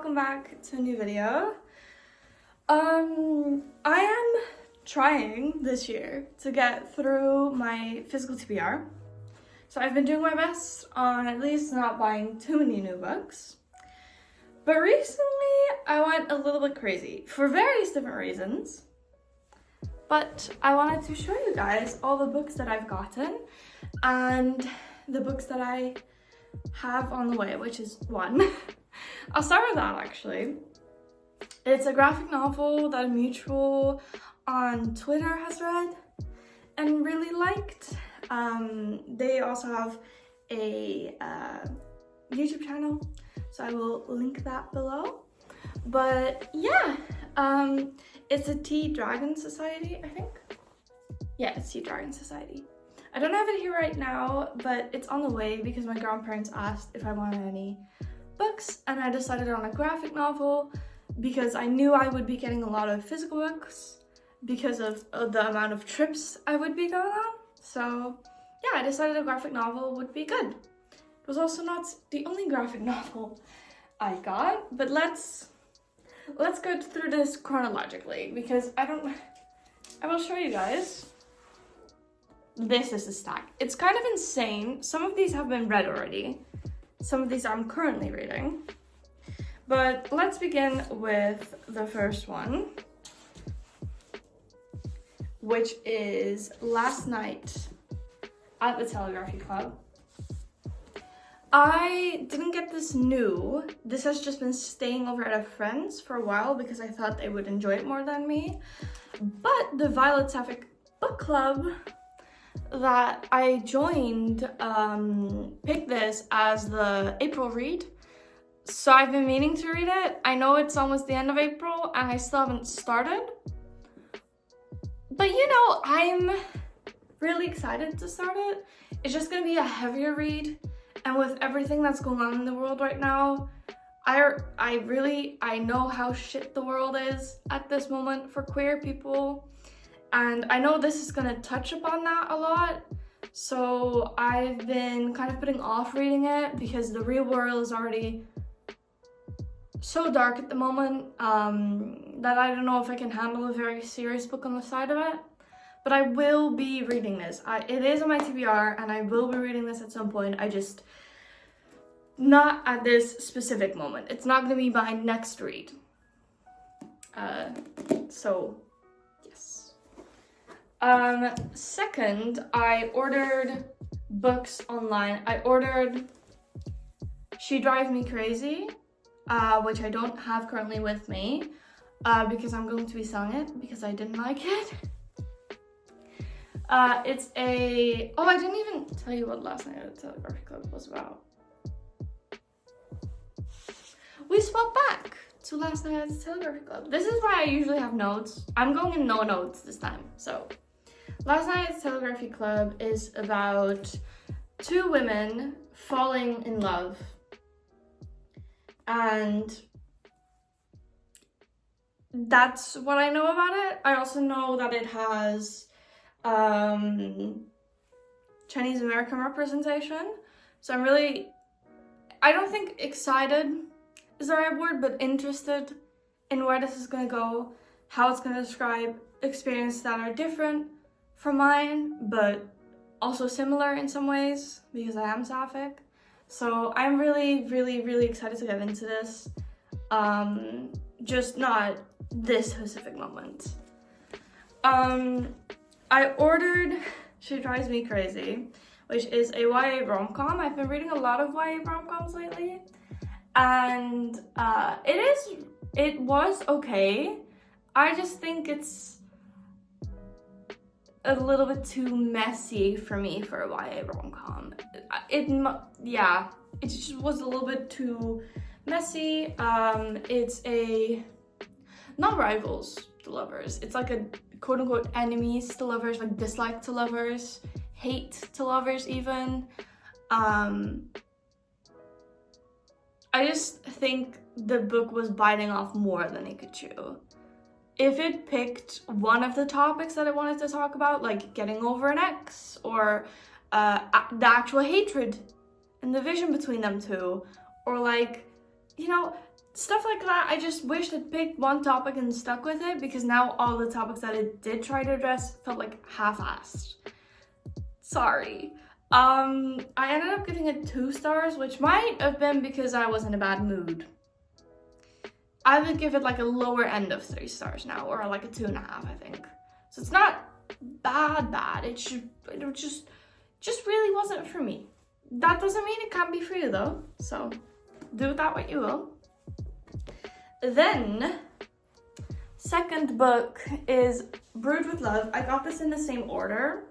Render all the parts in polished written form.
welcome back to a new video. I am trying this year to get through my physical TBR. So I've been doing my best on at least not buying too many new books. But recently I went a little bit crazy for various different reasons. But I wanted to show you guys all the books that I've gotten and the books that I have on the way, which is one. I'll start with that actually. It's a graphic novel that a mutual on Twitter has read and really liked. They also have a YouTube channel, so I will link that below. But yeah, it's a Tea Dragon Society, I think. Yeah, it's Tea Dragon Society. I don't have it here right now, but it's on the way because my grandparents asked if I wanted any books, and I decided on a graphic novel because I knew I would be getting a lot of physical books because of the amount of trips I would be going on. So yeah, I decided a graphic novel would be good. It was also not the only graphic novel I got, but let's go through this chronologically because I will show you guys. This is the stack. It's kind of insane. Some of these have been read already. Some of these I'm currently reading. But let's begin with the first one, which is Last Night at the Telegraphy Club. I didn't get this new. This has just been staying over at a friend's for a while because I thought they would enjoy it more than me. But the Violet Sapphic book club that I joined picked this as the April read. So I've been meaning to read it. I know it's almost the end of April and I still haven't started. But you know, I'm really excited to start it. It's just gonna be a heavier read. And with everything that's going on in the world right now, I know how shit the world is at this moment for queer people. And I know this is gonna touch upon that a lot. So I've been kind of putting off reading it because the real world is already so dark at the moment that I don't know if I can handle a very serious book on the side of it. But I will be reading this. It is on my TBR and I will be reading this at some point. I just, not at this specific moment. It's not gonna be my next read. So, yes. Second, I ordered books online. I ordered She Drives Me Crazy, which I don't have currently with me because I'm going to be selling it because I didn't like it. It's a... Oh, I didn't even tell you what Last Night at the Telegraphy Club was about. We swapped back to Last Night at the Telegraphy Club. This is why I usually have notes. I'm going in no notes this time, so... Last Night at the Telegraphy Club is about two women falling in love. And that's what I know about it. I also know that it has Chinese American representation. So I'm really, I don't think excited is the right word, but interested in where this is going to go, how it's going to describe experiences that are different from mine, but also similar in some ways because I am Sapphic. So I'm really, really, really excited to get into this. Just not this specific moment. I ordered She Drives Me Crazy, which is a YA rom-com. I've been reading a lot of YA rom-coms lately. And it was okay. I just think it's a little bit too messy for me for a YA rom-com. It just was a little bit too messy. It's a, not rivals to lovers. It's like a quote-unquote enemies to lovers, like dislike to lovers, hate to lovers even. I just think the book was biting off more than it could chew. If it picked one of the topics that I wanted to talk about, like getting over an ex, or the actual hatred and the vision between them two, or like, you know, stuff like that. I just wish I'd picked one topic and stuck with it, because now all the topics that I did try to address felt like half-assed. Sorry. I ended up giving it 2 stars, which might have been because I was in a bad mood. I would give it like a lower end of 3 stars now, or like a 2.5, I think. So it's not bad. It just really wasn't for me. That doesn't mean it can't be for you though. So do with that what you will. Then, second book is Brewed with Love. I got this in the same order.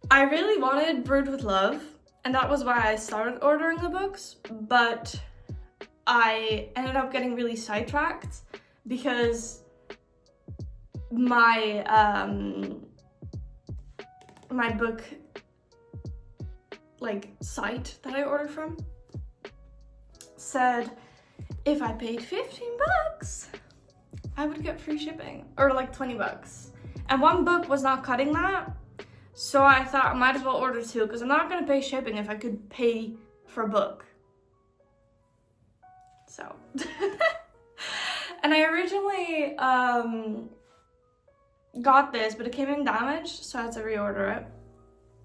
I really wanted Brewed with Love, and that was why I started ordering the books, but I ended up getting really sidetracked because my my book like site that I ordered from said if I paid $15, I would get free shipping, or like $20. And one book was not cutting that. So I thought I might as well order 2, because I'm not going to pay shipping if I could pay for a book. So. And I originally got this, but it came in damaged, so I had to reorder it.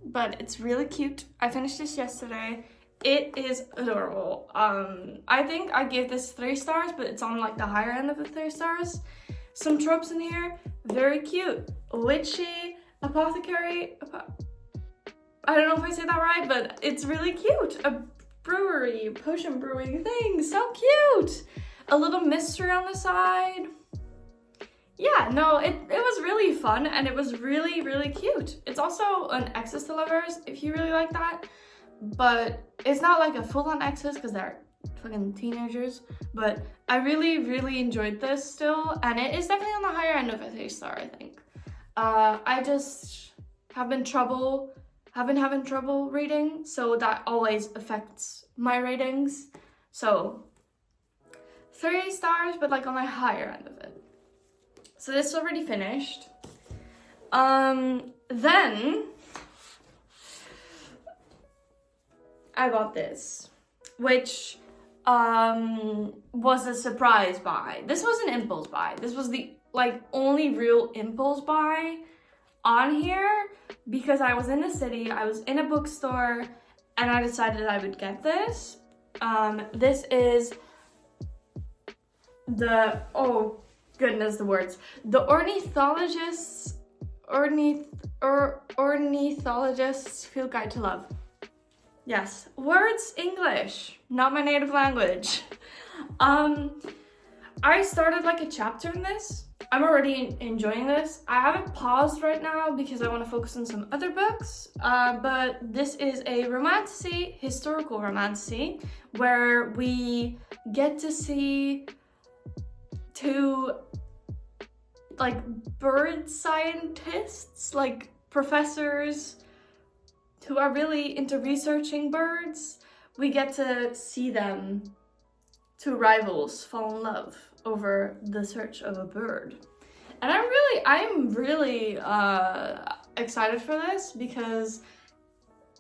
But it's really cute. I finished this yesterday. It is adorable. I think I gave this 3 stars, but it's on like the higher end of the 3 stars. Some tropes in here, very cute. Witchy. Apothecary, I don't know if I say that right, but it's really cute. A brewery, potion brewing thing, so cute. A little mystery on the side. Yeah, no, it was really fun, and it was really, really cute. It's also an X's to lovers, if you really like that, but it's not like a full-on X's, because they're fucking teenagers, but I really, really enjoyed this still, and it is definitely on the higher end of a 3 star, I think. I just have been having trouble reading, so that always affects my ratings. So 3 stars, but like on the higher end of it. So this is already finished. Then I got this, which was a surprise buy. This was an impulse buy. This was the like only real impulse buy on here, because I was in the city, I was in a bookstore, and I decided I would get this. This is the, oh goodness, the words. The Ornithologist's Field Guide to Love. Yes, words English, not my native language. I started like a chapter in this. I'm already enjoying this. I have it paused right now because I want to focus on some other books, but this is a romantasy, historical romantasy, where we get to see 2 like bird scientists, like professors who are really into researching birds. We get to see them, 2 rivals, fall in love over the search of a bird. And I'm really excited for this, because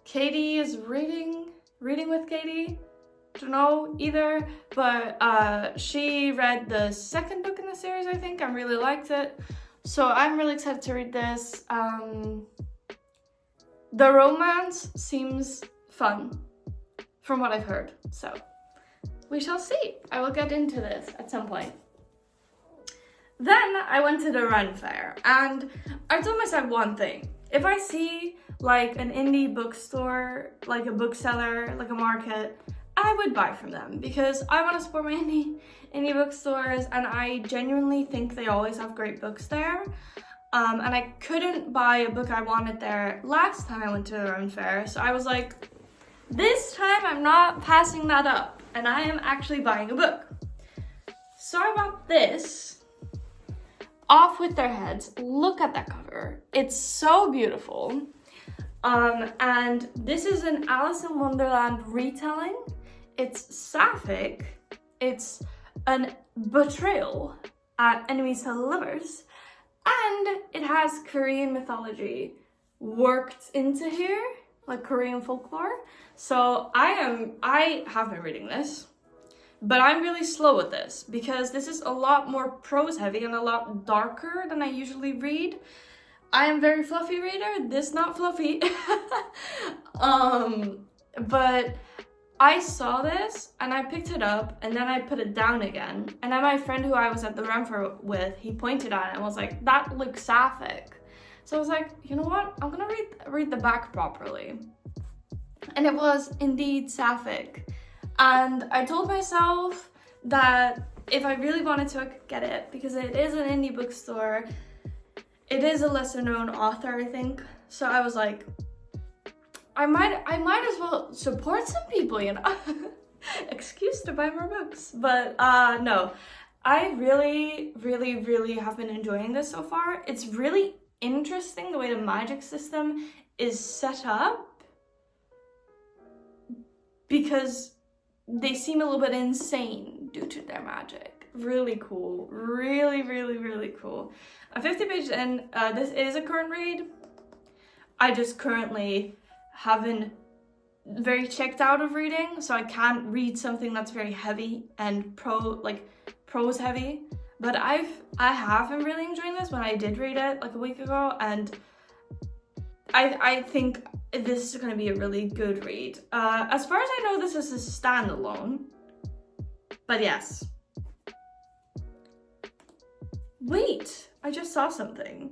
Katie is reading with Katie. Don't know either, but she read the 2nd book in the series, I think, and really liked it. So I'm really excited to read this. The romance seems fun from what I've heard, so we shall see. I will get into this at some point. Then I went to the Run Fair, and I told myself one thing. If I see like an indie bookstore, like a bookseller, like a market, I would buy from them, because I want to support my indie bookstores, and I genuinely think they always have great books there. And I couldn't buy a book I wanted there last time I went to the Run Fair, so I was like, this time I'm not passing that up, and I am actually buying a book. So I bought this, Off With Their Heads. Look at that cover. It's so beautiful. And this is an Alice in Wonderland retelling. It's sapphic. It's an betrayal at enemies to lovers. And it has Korean mythology worked into here, like Korean folklore. So I have been reading this But I'm really slow with this because this is a lot more prose heavy and a lot darker than I usually read. I am a very fluffy reader. This not fluffy. But I saw this and I picked it up and then I put it down again. And then my friend who I was at the Renfrew with, he pointed at it and was like, that looks sapphic. So I was like, you know what? I'm gonna read the back properly. And it was indeed sapphic. And I told myself that if I really wanted to, I could get it because it is an indie bookstore. It is a lesser known author, I think. So I was like, I might as well support some people, you know. Excuse to buy more books. But no, I really, really, really have been enjoying this so far. It's really interesting the way the magic system is set up because they seem a little bit insane due to their magic. Really cool. Really, really, really cool. I'm 50 pages in. This is a current read. I just currently haven't very checked out of reading, so I can't read something that's very heavy and prose heavy. But I have been really enjoying this when I did read it like a week ago, and I think this is going to be a really good read. As far as I know, this is a standalone. But yes. Wait, I just saw something.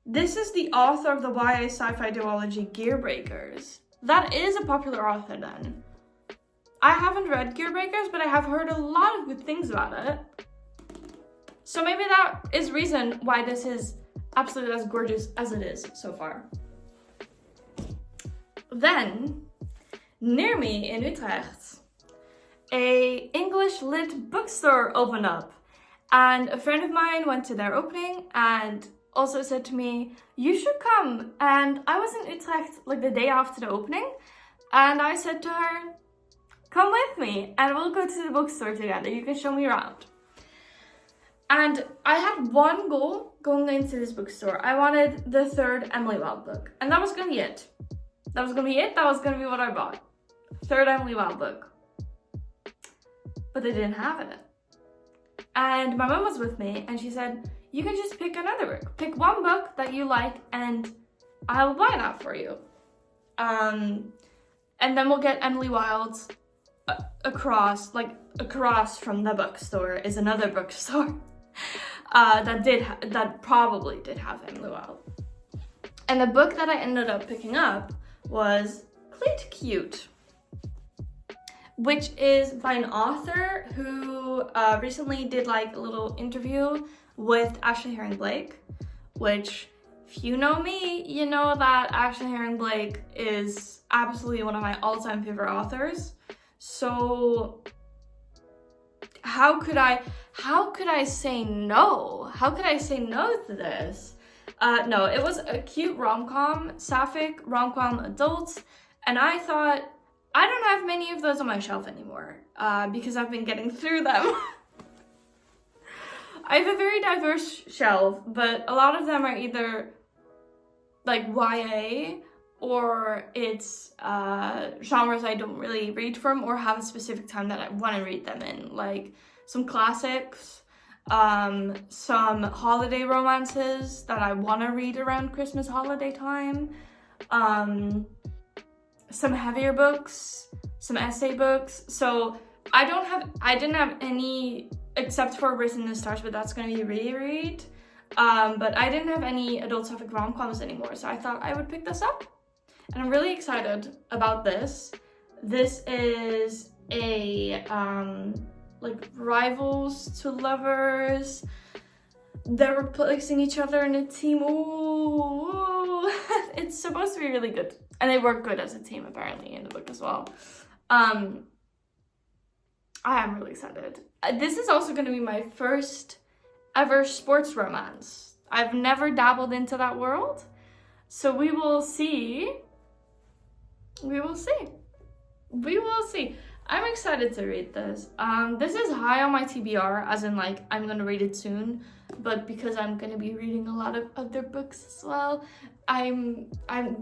This is the author of the YA sci-fi duology Gearbreakers. That is a popular author then. I haven't read Gearbreakers, but I have heard a lot of good things about it. So maybe that is reason why this is absolutely as gorgeous as it is so far. Then, near me in Utrecht, a English lit bookstore opened up. And a friend of mine went to their opening and also said to me, you should come. And I was in Utrecht like the day after the opening. And I said to her, come with me and we'll go to the bookstore together. You can show me around. And I had one goal going into this bookstore. I wanted the third Emily Wilde book. And that was going to be it. That was going to be it. That was going to be what I bought. Third Emily Wilde book. But they didn't have it. And my mom was with me and she said, you can just pick another book. Pick one book that you like and I'll buy that for you. And then we'll get Emily Wilde's across from the bookstore is another bookstore that probably did have Emily Wilde. And the book that I ended up picking up was Cleat Cute, which is by an author who recently did like a little interview with Ashley Herring Blake, which if you know me, you know that Ashley Herring Blake is absolutely one of my all-time favorite authors. So how could I say no? How could I say no to this? No, it was a cute rom-com, sapphic rom-com adult, and I thought, I don't have many of those on my shelf anymore because I've been getting through them. I have a very diverse shelf, but a lot of them are either like YA or it's genres I don't really read from or have a specific time that I want to read them in, like some classics, some holiday romances that I want to read around Christmas holiday time, some heavier books, some essay books. So I didn't have any except for Written in the Stars, but that's going to be a reread. But I didn't have any adult sapphic rom-coms anymore, so I thought I would pick this up. And I'm really excited about this. This is a like rivals to lovers. They're replacing each other in a team. Ooh. It's supposed to be really good. And they work good as a team apparently in the book as well. I am really excited. This is also going to be my first ever sports romance. I've never dabbled into that world. So we will see. We will see. We will see. I'm excited to read this. This is high on my TBR, as in like I'm going to read it soon. But because I'm going to be reading a lot of other books as well, I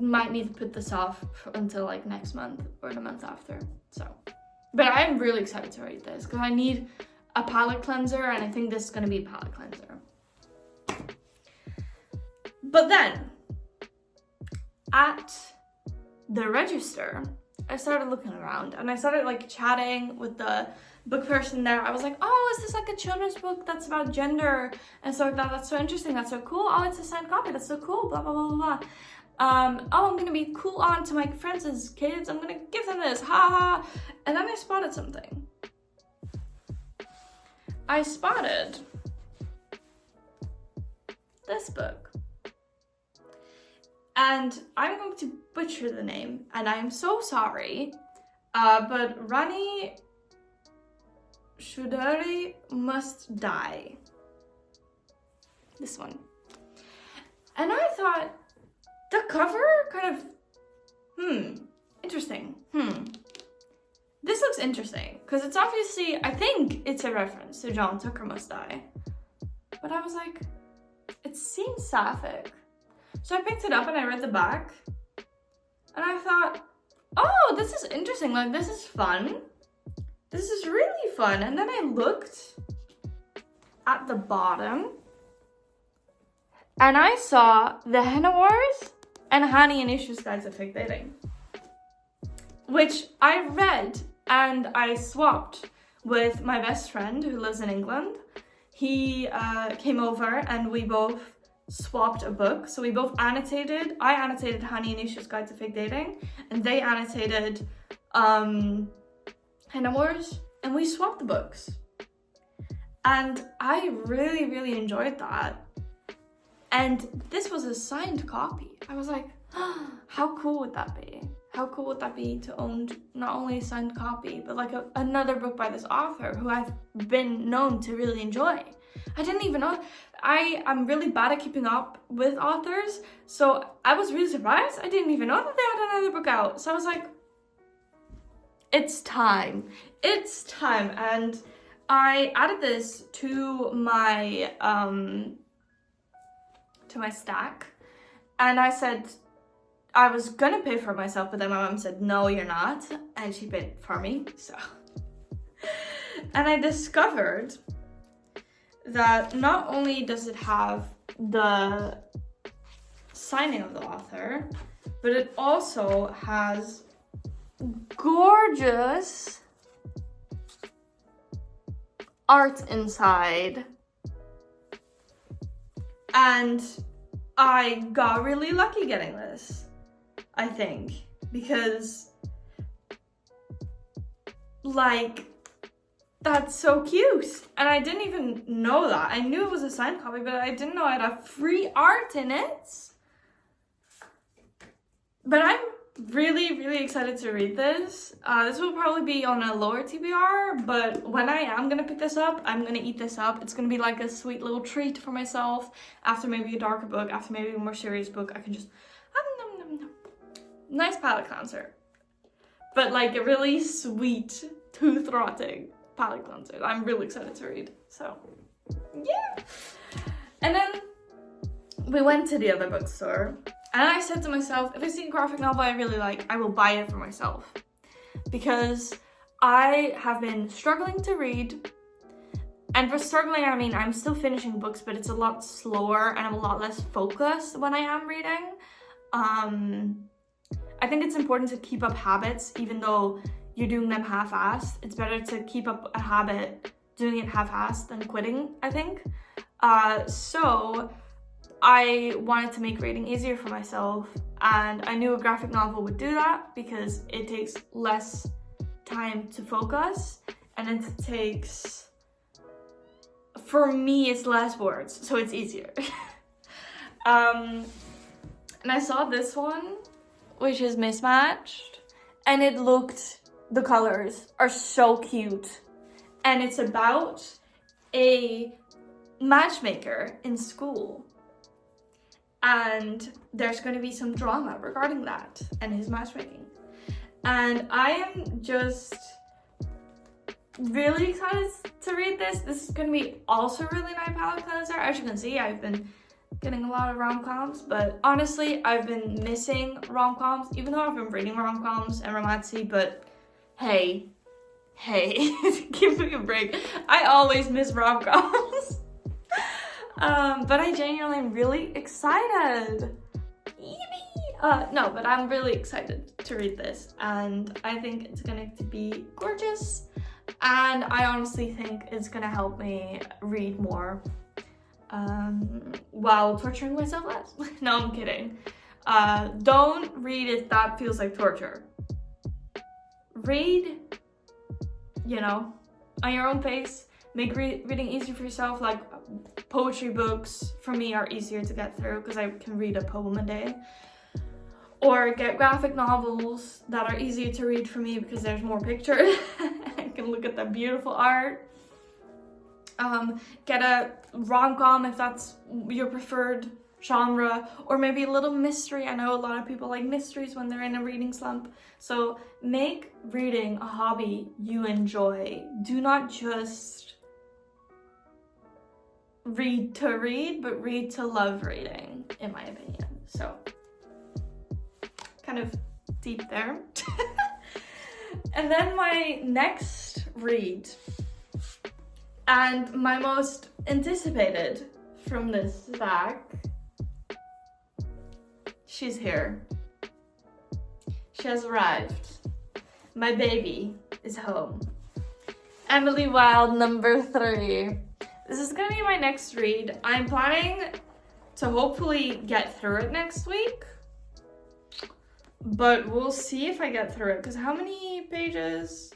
might need to put this off until like next month or the month after. So But I am really excited to read this because I need a palette cleanser, and I think this is going to be a palette cleanser. But then, at the register, I started looking around and I started like chatting with the book person there. I was like, oh, is this like a children's book that's about gender and stuff like that? That's so interesting. That's so cool. Oh, it's a signed copy. That's so cool. Blah, blah, blah, blah, blah. Oh, I'm gonna be cool on to my friends' kids. I'm gonna give them this. Ha ha. And then I spotted something. I spotted this book. And I'm going to butcher the name, and I'm so sorry. But Rani Shudari Must Die. This one. And I thought, the cover kind of, interesting. This looks interesting, because it's obviously, I think it's a reference to John Tucker Must Die. But I was like, it seems sapphic. So I picked it up and I read the back. And I thought, oh, this is interesting. Like, this is fun. This is really fun. And then I looked at the bottom. And I saw The Henna Wars and Hani and Issues Guides to Fake Dating, which I read and I swapped with my best friend who lives in England. He came over and we both swapped a book. So we both annotated. I annotated Hani and Issues Guide to Fake Dating, and they annotated Henna Wars, and we swapped the books. And I really, really enjoyed that. And this was a signed copy. I was like, oh, how cool would that be? How cool would that be to own not only a signed copy, but like another book by this author who I've been known to really enjoy. I didn't even know. I'm really bad at keeping up with authors, so I was really surprised. I didn't even know that they had another book out. So I was like, it's time. It's time. And I added this to my stack, and I said I was gonna pay for it myself, but then my mom said, no, you're not, and she paid for me, so. And I discovered that not only does it have the signing of the author, but it also has gorgeous art inside. And I got really lucky getting this, I think, because like, that's so cute. And I didn't even know that. I knew it was a signed copy, but I didn't know it had free art in it. But I'm really, really excited to read this. This will probably be on a lower TBR, but when I am gonna pick this up, I'm gonna eat this up. It's gonna be like a sweet little treat for myself. After maybe a darker book, after maybe a more serious book, I can just, nice palate cleanser. But like a really sweet, tooth-rotting palette cleanser. I'm really excited to read, so yeah. And then we went to the other bookstore, and I said to myself, if I see a graphic novel I really like, I will buy it for myself, because I have been struggling to read. And for struggling, I mean I'm still finishing books, but it's a lot slower and I'm a lot less focused when I am reading. I think it's important to keep up habits, even though you're doing them half-assed. It's better to keep up a habit doing it half-assed than quitting, I think. So I wanted to make reading easier for myself, and I knew a graphic novel would do that because it takes less time to focus, and it takes, for me, it's less words, so it's easier. And I saw this one, which is Mismatched, and it looked, the colors are so cute, and it's about a matchmaker in school, and there's going to be some drama regarding that and his matchmaking, and I am just really excited to read this. This is going to be also really nice palette cleanser. As you can see, I've been getting a lot of rom-coms, but honestly, I've been missing rom-coms, even though I've been reading rom-coms and romancy, but hey, hey, give me a break. I always miss rom-coms. But I genuinely am really excited. No, but I'm really excited to read this, and I think it's going to be gorgeous, and I honestly think it's going to help me read more while torturing myself less. No, I'm kidding. Don't read if that feels like torture. Read, you know, on your own pace. Make reading easy for yourself. Like poetry books for me are easier to get through because I can read a poem a day. Or get graphic novels that are easier to read for me because there's more pictures. I can look at the beautiful art. Get a rom-com if that's your preferred genre, or maybe a little mystery. I know a lot of people like mysteries when they're in a reading slump. So make reading a hobby you enjoy. Do not just read to read, but read to love reading, in my opinion. So kind of deep there. And then my next read, and my most anticipated from this stack, she's here. She has arrived. My baby is home. Emily Wilde, number 3. This is gonna be my next read. I'm planning to hopefully get through it next week, but we'll see if I get through it, because how many pages?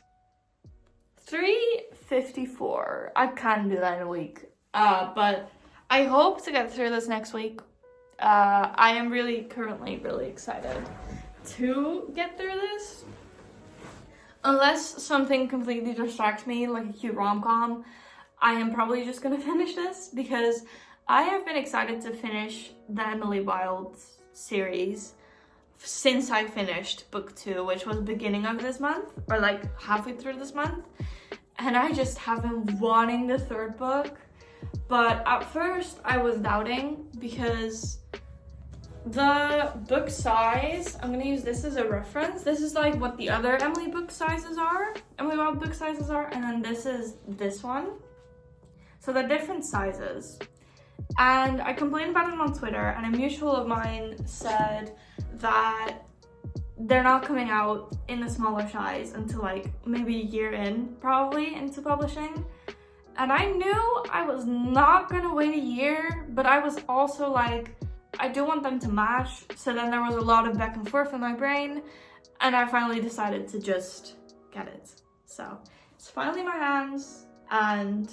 354. I can't do that in a week, but I hope to get through this next week. I am currently really excited to get through this. Unless something completely distracts me, like a cute rom-com, I am probably just gonna finish this, because I have been excited to finish the Emily Wilde series since I finished book 2, which was beginning of this month, or like halfway through this month. And I just have been wanting the 3rd book. But at first I was doubting, because the book size, I'm gonna use this as a reference. This is like what the other Emily Wilde book sizes are, and then this is this one. So they're different sizes. And I complained about it on Twitter, and a mutual of mine said that they're not coming out in a smaller size until like maybe a year in, probably, into publishing. And I knew I was not gonna wait a year, but I was also like, I do want them to match. So then there was a lot of back and forth in my brain, and I finally decided to just get it. So it's finally in my hands, and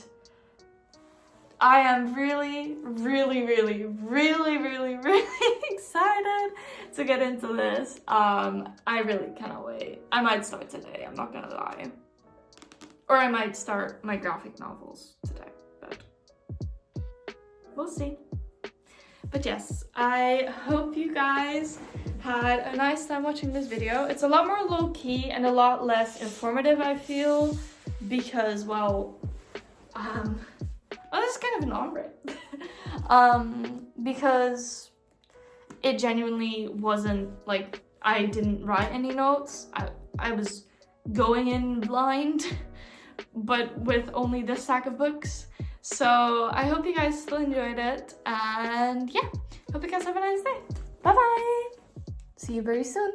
I am really excited to get into this. I really cannot wait. I might start today, I'm not gonna lie. Or I might start my graphic novels today, but we'll see. But yes, I hope you guys had a nice time watching this video. It's a lot more low-key and a lot less informative, I feel, because, well, this is kind of an ombre. Because it genuinely wasn't, like, I didn't write any notes. I was going in blind, but with only this stack of books. So I hope you guys still enjoyed it, and yeah, hope you guys have a nice day. Bye bye. See you very soon.